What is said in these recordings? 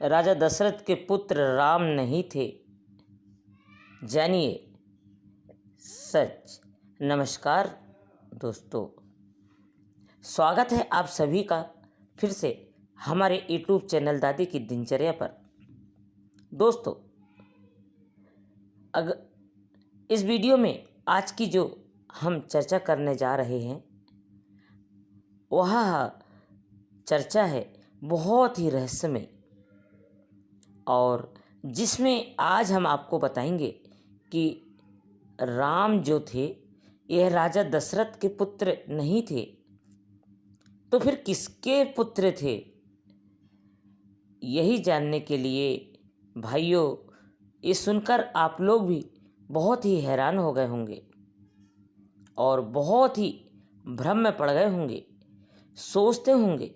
राजा दशरथ के पुत्र राम नहीं थे, जानिए सच। नमस्कार दोस्तों, स्वागत है आप सभी का फिर से हमारे यूट्यूब चैनल दादी की दिनचर्या पर। दोस्तों, अगर इस वीडियो में आज की जो हम चर्चा करने जा रहे हैं वह चर्चा है बहुत ही रहस्यमय, और जिसमें आज हम आपको बताएंगे कि राम जो थे यह राजा दशरथ के पुत्र नहीं थे, तो फिर किसके पुत्र थे? यही जानने के लिए भाइयों, ये सुनकर आप लोग भी बहुत ही हैरान हो गए होंगे और बहुत ही भ्रम में पड़ गए होंगे। सोचते होंगे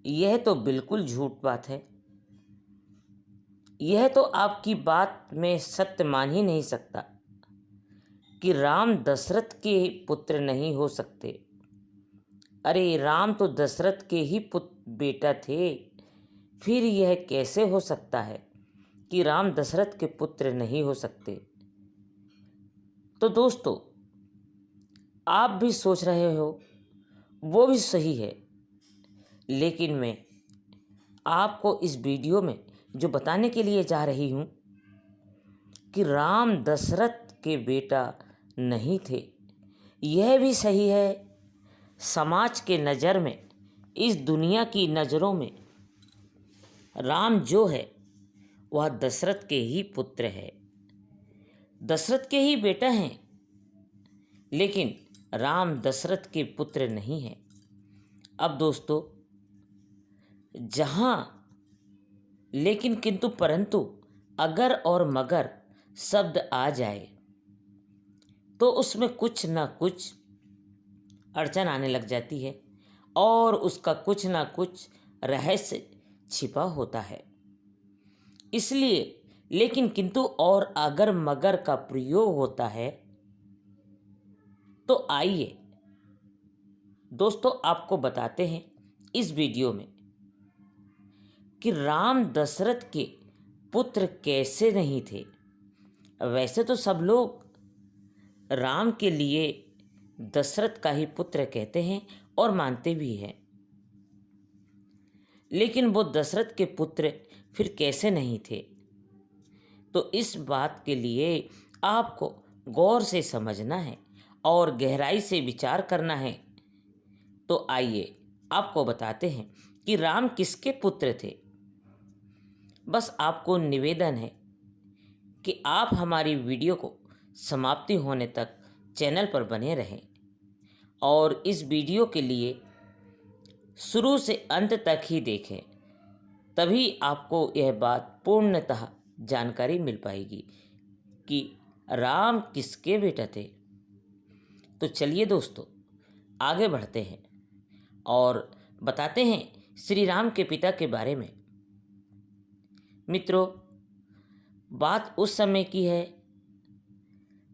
यह तो बिल्कुल झूठ बात है, यह तो आपकी बात में सत्य मान ही नहीं सकता कि राम दशरथ के पुत्र नहीं हो सकते। अरे राम तो दशरथ के ही बेटा थे, फिर यह कैसे हो सकता है कि राम दशरथ के पुत्र नहीं हो सकते? तो दोस्तों, आप भी सोच रहे हो वो भी सही है, लेकिन मैं आपको इस वीडियो में जो बताने के लिए जा रही हूँ कि राम दशरथ के बेटा नहीं थे, यह भी सही है। समाज के नज़र में, इस दुनिया की नज़रों में राम जो है वह दशरथ के ही पुत्र है, दशरथ के ही बेटा हैं, लेकिन राम दशरथ के पुत्र नहीं हैं। अब दोस्तों, जहाँ लेकिन किंतु परंतु अगर और मगर शब्द आ जाए तो उसमें कुछ ना कुछ अड़चन आने लग जाती है और उसका कुछ ना कुछ रहस्य छिपा होता है। इसलिए लेकिन किंतु और अगर मगर का प्रयोग होता है तो आइए दोस्तों आपको बताते हैं इस वीडियो में कि राम दशरथ के पुत्र कैसे नहीं थे। वैसे तो सब लोग राम के लिए दशरथ का ही पुत्र कहते हैं और मानते भी हैं, लेकिन वो दशरथ के पुत्र फिर कैसे नहीं थे? तो इस बात के लिए आपको गौर से समझना है और गहराई से विचार करना है। तो आइए आपको बताते हैं कि राम किसके पुत्र थे। बस आपको निवेदन है कि आप हमारी वीडियो को समाप्ति होने तक चैनल पर बने रहें और इस वीडियो के लिए शुरू से अंत तक ही देखें, तभी आपको यह बात पूर्णतः जानकारी मिल पाएगी कि राम किसके बेटा थे। तो चलिए दोस्तों आगे बढ़ते हैं और बताते हैं श्री राम के पिता के बारे में। मित्रों, बात उस समय की है,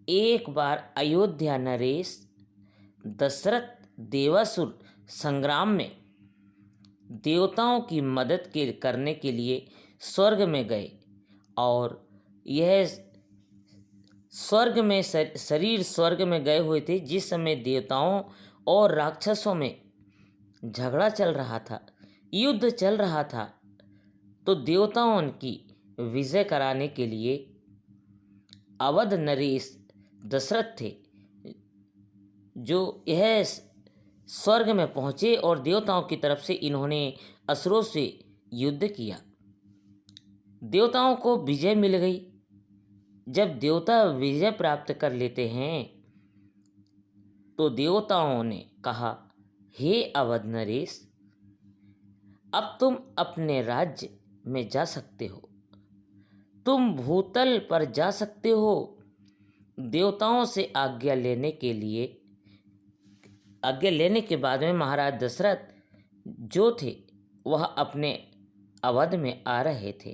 एक बार अयोध्या नरेश दशरथ देवासुर संग्राम में देवताओं की मदद करने के लिए स्वर्ग में गए, और यह स्वर्ग में शरीर स्वर्ग में गए हुए थे जिस समय देवताओं और राक्षसों में झगड़ा चल रहा था, युद्ध चल रहा था। तो देवताओं की विजय कराने के लिए अवध नरेश दशरथ थे जो यह स्वर्ग में पहुँचे और देवताओं की तरफ से इन्होंने असुरों से युद्ध किया। देवताओं को विजय मिल गई। जब देवता विजय प्राप्त कर लेते हैं तो देवताओं ने कहा, हे अवध नरेश, अब तुम अपने राज्य में जा सकते हो, तुम भूतल पर जा सकते हो। देवताओं से आज्ञा लेने के बाद में महाराज दशरथ जो थे वह अपने अवध में आ रहे थे।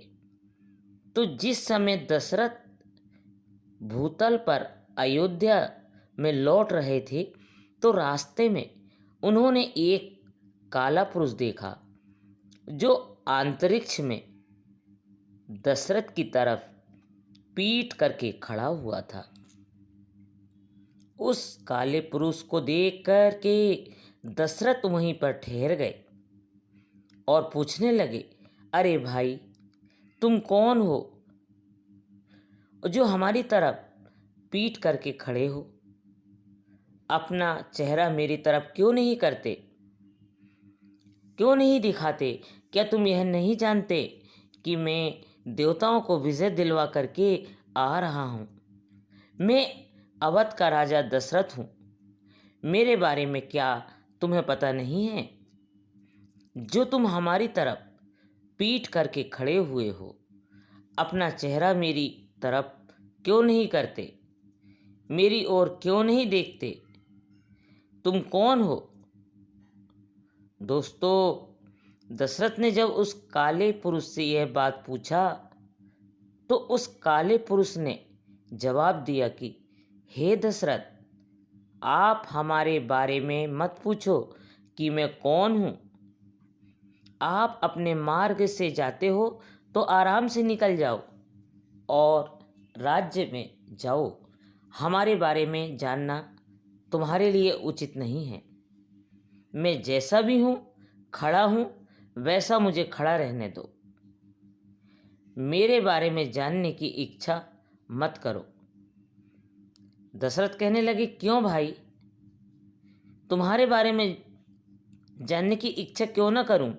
तो जिस समय दशरथ भूतल पर अयोध्या में लौट रहे थे तो रास्ते में उन्होंने एक काला पुरुष देखा जो अंतरिक्ष में दशरथ की तरफ पीट करके खड़ा हुआ था। उस काले पुरुष को देख कर के दशरथ वहीं पर ठहर गए और पूछने लगे, अरे भाई, तुम कौन हो जो हमारी तरफ पीट करके खड़े हो? अपना चेहरा मेरी तरफ क्यों नहीं करते, क्यों नहीं दिखाते? क्या तुम यह नहीं जानते कि मैं देवताओं को विजय दिलवा करके आ रहा हूँ? मैं अवध का राजा दशरथ हूँ। मेरे बारे में क्या तुम्हें पता नहीं है? जो तुम हमारी तरफ पीट करके खड़े हुए हो, अपना चेहरा मेरी तरफ क्यों नहीं करते, मेरी ओर क्यों नहीं देखते? तुम कौन हो? दोस्तों, दशरथ ने जब उस काले पुरुष से यह बात पूछा तो उस काले पुरुष ने जवाब दिया कि हे दशरथ, आप हमारे बारे में मत पूछो कि मैं कौन हूँ। आप अपने मार्ग से जाते हो तो आराम से निकल जाओ और राज्य में जाओ। हमारे बारे में जानना तुम्हारे लिए उचित नहीं है। मैं जैसा भी हूँ, खड़ा हूँ, वैसा मुझे खड़ा रहने दो। मेरे बारे में जानने की इच्छा मत करो। दशरथ कहने लगे, क्यों भाई, तुम्हारे बारे में जानने की इच्छा क्यों ना करूं?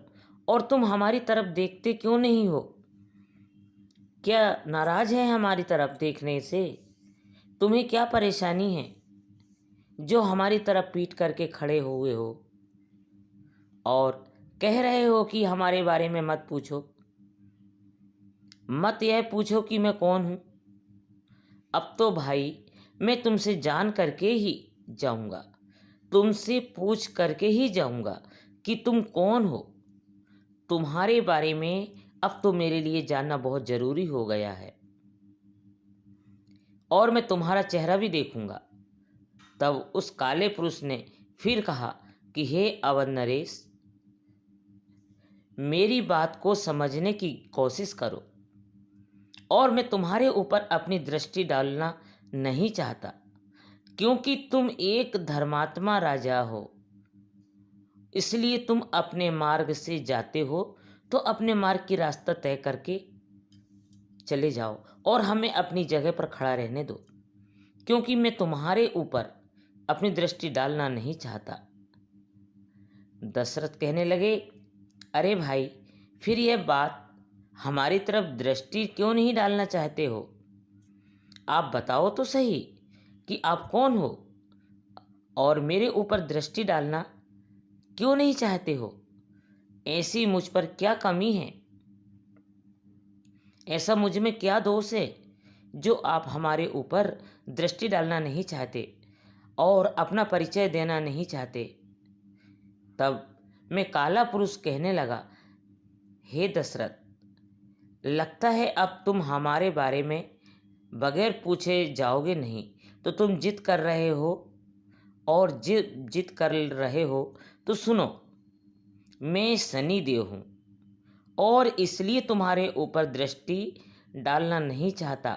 और तुम हमारी तरफ देखते क्यों नहीं हो? क्या नाराज है हमारी तरफ देखने से? तुम्हें क्या परेशानी है जो हमारी तरफ पीट करके खड़े हुए हो और कह रहे हो कि हमारे बारे में मत पूछो, मत यह पूछो कि मैं कौन हूँ? अब तो भाई मैं तुमसे जान करके ही जाऊंगा, तुमसे पूछ करके ही जाऊंगा कि तुम कौन हो। तुम्हारे बारे में अब तो मेरे लिए जानना बहुत ज़रूरी हो गया है और मैं तुम्हारा चेहरा भी देखूंगा। तब उस काले पुरुष ने फिर कहा कि हे अवध नरेश, मेरी बात को समझने की कोशिश करो और मैं तुम्हारे ऊपर अपनी दृष्टि डालना नहीं चाहता, क्योंकि तुम एक धर्मात्मा राजा हो। इसलिए तुम अपने मार्ग से जाते हो तो अपने मार्ग की रास्ता तय करके चले जाओ और हमें अपनी जगह पर खड़ा रहने दो, क्योंकि मैं तुम्हारे ऊपर अपनी दृष्टि डालना नहीं चाहता। दशरथ कहने लगे, अरे भाई, फिर यह बात हमारी तरफ दृष्टि क्यों नहीं डालना चाहते हो? आप बताओ तो सही कि आप कौन हो और मेरे ऊपर दृष्टि डालना क्यों नहीं चाहते हो? ऐसी मुझ पर क्या कमी है, ऐसा मुझ में क्या दोष है जो आप हमारे ऊपर दृष्टि डालना नहीं चाहते और अपना परिचय देना नहीं चाहते? तब मैं काला पुरुष कहने लगा, हे दशरथ, लगता है अब तुम हमारे बारे में बगैर पूछे जाओगे नहीं। तो तुम जिद कर रहे हो और जिद कर रहे हो तो सुनो, मैं शनिदेव हूँ और इसलिए तुम्हारे ऊपर दृष्टि डालना नहीं चाहता,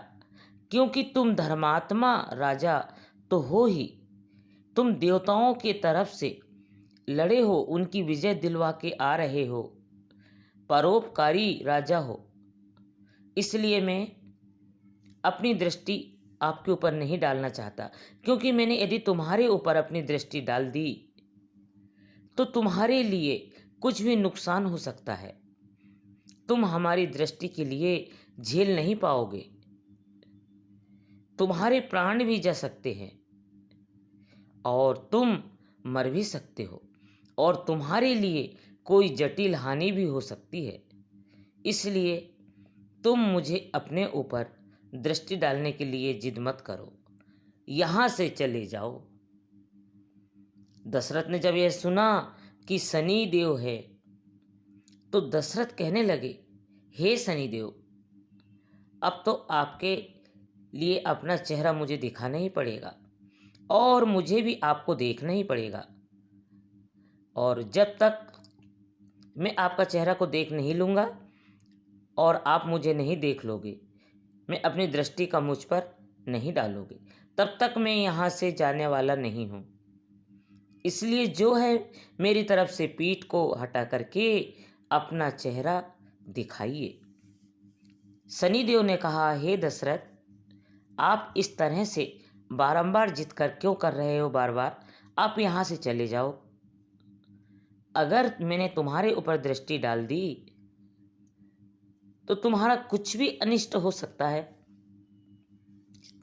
क्योंकि तुम धर्मात्मा राजा तो हो ही। तुम देवताओं के तरफ से लड़े हो, उनकी विजय दिलवा के आ रहे हो, परोपकारी राजा हो। इसलिए मैं अपनी दृष्टि आपके ऊपर नहीं डालना चाहता, क्योंकि मैंने यदि तुम्हारे ऊपर अपनी दृष्टि डाल दी तो तुम्हारे लिए कुछ भी नुकसान हो सकता है। तुम हमारी दृष्टि के लिए झेल नहीं पाओगे, तुम्हारे प्राण भी जा सकते हैं और तुम मर भी सकते हो और तुम्हारे लिए कोई जटिल हानि भी हो सकती है। इसलिए तुम मुझे अपने ऊपर दृष्टि डालने के लिए जिद मत करो, यहाँ से चले जाओ। दशरथ ने जब यह सुना कि शनि देव है तो दशरथ कहने लगे, हे शनि देव, अब तो आपके लिए अपना चेहरा मुझे दिखाना ही पड़ेगा और मुझे भी आपको देखना ही पड़ेगा, और जब तक मैं आपका चेहरा को देख नहीं लूँगा और आप मुझे नहीं देख लोगे, मैं अपनी दृष्टि का मुझ पर नहीं डालोगे, तब तक मैं यहाँ से जाने वाला नहीं हूँ। इसलिए जो है मेरी तरफ से पीठ को हटा करके अपना चेहरा दिखाइए। शनिदेव ने कहा, हे दशरथ, आप इस तरह से बारंबार जिद कर क्यों कर रहे हो? बार बार आप यहाँ से चले जाओ। अगर मैंने तुम्हारे ऊपर दृष्टि डाल दी तो तुम्हारा कुछ भी अनिष्ट हो सकता है,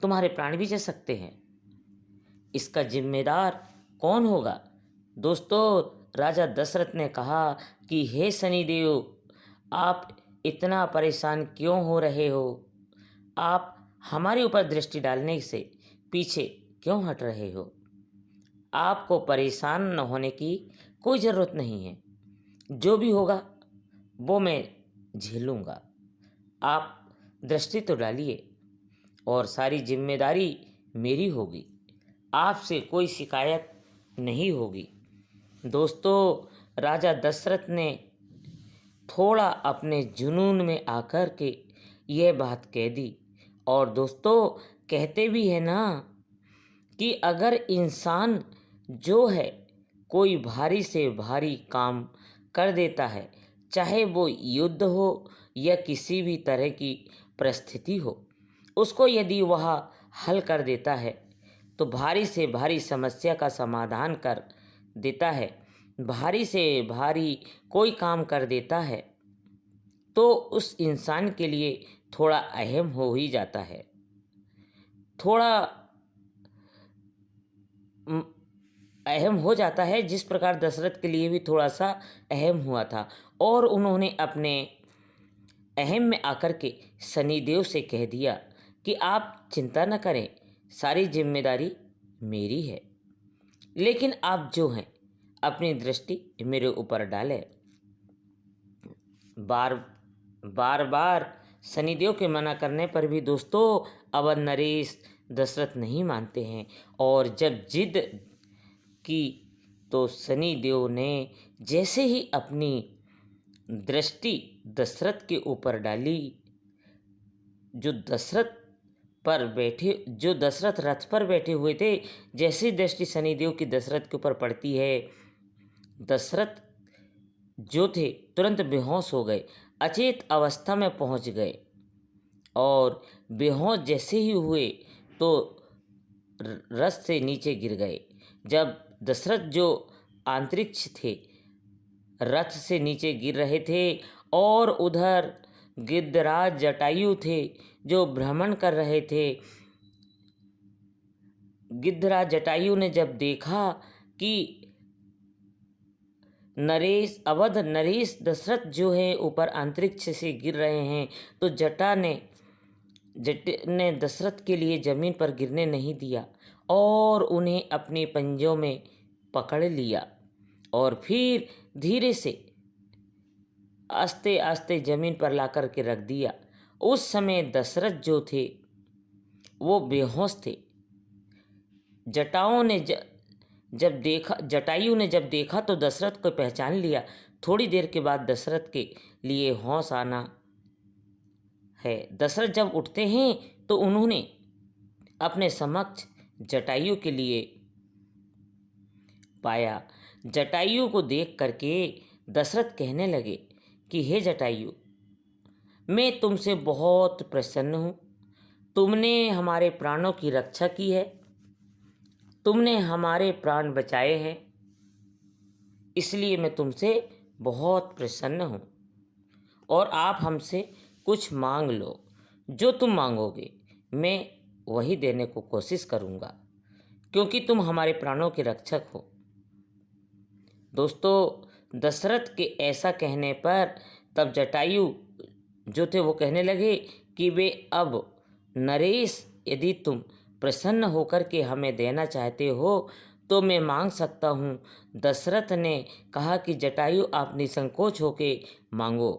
तुम्हारे प्राण भी जा सकते हैं। इसका जिम्मेदार कौन होगा? दोस्तों, राजा दशरथ ने कहा कि हे शनिदेव, आप इतना परेशान क्यों हो रहे हो? आप हमारे ऊपर दृष्टि डालने से पीछे क्यों हट रहे हो? आपको परेशान न होने की कोई ज़रूरत नहीं है। जो भी होगा वो मैं झेलूँगा। आप दृष्टि तो डालिए और सारी जिम्मेदारी मेरी होगी, आपसे कोई शिकायत नहीं होगी। दोस्तों, राजा दशरथ ने थोड़ा अपने जुनून में आकर के यह बात कह दी। और दोस्तों, कहते भी है ना कि अगर इंसान जो है कोई भारी से भारी काम कर देता है, चाहे वो युद्ध हो या किसी भी तरह की परिस्थिति हो, उसको यदि वह हल कर देता है तो भारी से भारी समस्या का समाधान कर देता है, भारी से भारी कोई काम कर देता है, तो उस इंसान के लिए थोड़ा अहम हो ही जाता है। थोड़ा अहम हो जाता है, जिस प्रकार दशरथ के लिए भी थोड़ा सा अहम हुआ था। और उन्होंने अपने अहम में आकर के शनिदेव से कह दिया कि आप चिंता न करें, सारी जिम्मेदारी मेरी है, लेकिन आप जो हैं अपनी दृष्टि मेरे ऊपर डालें। बार बार शनिदेव के मना करने पर भी दोस्तों अवध नरेश दशरथ नहीं मानते हैं, और जब जिद की तो शनिदेव ने जैसे ही अपनी दृष्टि दशरथ के ऊपर डाली, जो दशरथ रथ पर बैठे हुए थे, जैसी दृष्टि शनिदेव की दशरथ के ऊपर पड़ती है, दशरथ जो थे तुरंत बेहोश हो गए, अचेत अवस्था में पहुंच गए। और बेहोश जैसे ही हुए तो रथ से नीचे गिर गए। जब दशरथ जो अंतरिक्ष थे रथ से नीचे गिर रहे थे, और उधर गिद्धराज जटायु थे जो भ्रमण कर रहे थे। गिद्धराज जटायु ने जब देखा कि अवध नरेश दशरथ जो है ऊपर अंतरिक्ष से गिर रहे हैं, तो जट ने दशरथ के लिए जमीन पर गिरने नहीं दिया और उन्हें अपने पंजों में पकड़ लिया और फिर धीरे से आस्ते आस्ते जमीन पर लाकर के रख दिया। उस समय दशरथ जो थे वो बेहोश थे। जटायु ने जब देखा तो दशरथ को पहचान लिया। थोड़ी देर के बाद दशरथ के लिए होश आना है। दशरथ जब उठते हैं तो उन्होंने अपने समक्ष जटायु के लिए पाया। जटायु को देख करके दशरथ कहने लगे कि हे जटायु, मैं तुमसे बहुत प्रसन्न हूँ। तुमने हमारे प्राणों की रक्षा की है, तुमने हमारे प्राण बचाए हैं, इसलिए मैं तुमसे बहुत प्रसन्न हूँ। और आप हमसे कुछ मांग लो, जो तुम मांगोगे मैं वही देने को कोशिश करूँगा, क्योंकि तुम हमारे प्राणों के रक्षक हो। दोस्तों, दशरथ के ऐसा कहने पर तब जटायु जो थे वो कहने लगे कि वे अब नरेश, यदि तुम प्रसन्न होकर के हमें देना चाहते हो तो मैं मांग सकता हूँ। दशरथ ने कहा कि जटायु, आप निसंकोच होके मांगो,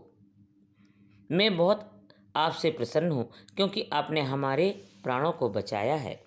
मैं बहुत आपसे प्रसन्न हूँ, क्योंकि आपने हमारे प्राणों को बचाया है।